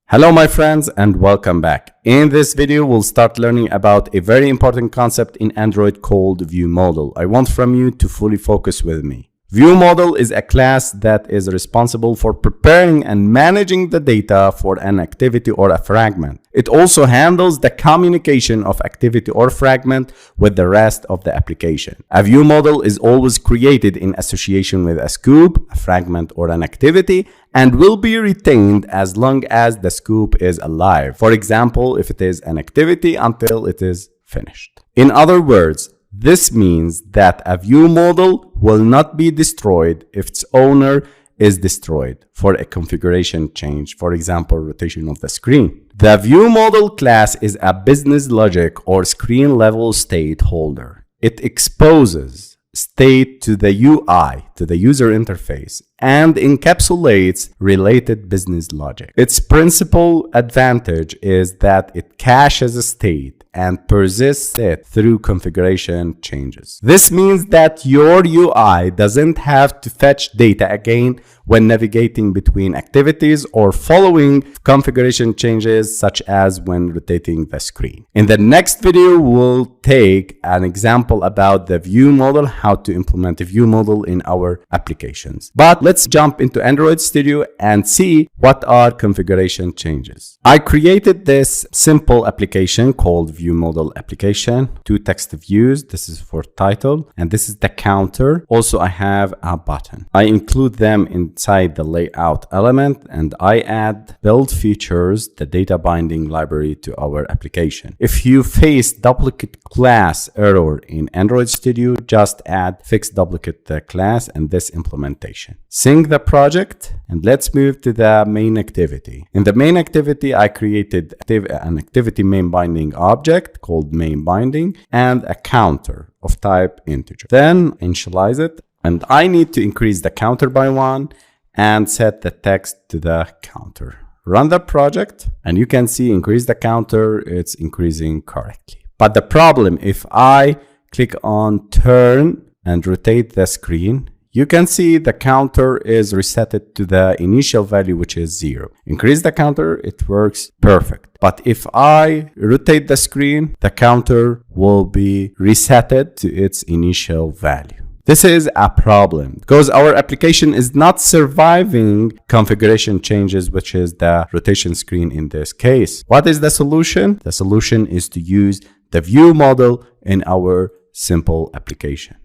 Hello my friends and welcome back. In this video, we'll start learning about a very important concept in Android called ViewModel. I want from you to fully focus with me. ViewModel is a class that is responsible for preparing and managing the data for an activity or a fragment. It also handles the communication of activity or fragment with the rest of the application. A ViewModel is always created in association with a scoop, a fragment, or an activity, and will be retained as long as the scoop is alive. For example, if it is an activity until it is finished. In other words, this means that a ViewModel will not be destroyed if its owner is destroyed for a configuration change, for example, rotation of the screen. The ViewModel class is a business logic or screen level state holder. It exposes state to the UI, to the user interface, and encapsulates related business logic. Its principal advantage is that it caches a state and persists it through configuration changes. This means that your UI doesn't have to fetch data again when navigating between activities or following configuration changes, such as when rotating the screen. In the next video, we'll take an example about the ViewModel, how to implement a ViewModel in our applications. But let's jump into Android Studio and see what are configuration changes. I created this simple application called ViewModel application, two text views. This is for title and this is the counter. Also, I have a button. I include them inside the layout element and I add build features, the data binding library, to our application. If you face duplicate class error in Android Studio, just add fix duplicate class and this implementation. Sync the project and let's move to the main activity. In the main activity, I created an activity main binding object called main binding and a counter of type integer. Then initialize it and I need to increase the counter by 1 and set the text to the counter. Run the project and you can see increase the counter, it's increasing correctly. But the problem, if I click on turn and rotate the screen, you can see the counter is reset to the initial value, which is 0. Increase the counter, it works perfect. But if I rotate the screen, the counter will be reset to its initial value. This is a problem because our application is not surviving configuration changes, which is the rotation screen in this case. What is the solution? The solution is to use the ViewModel in our simple application.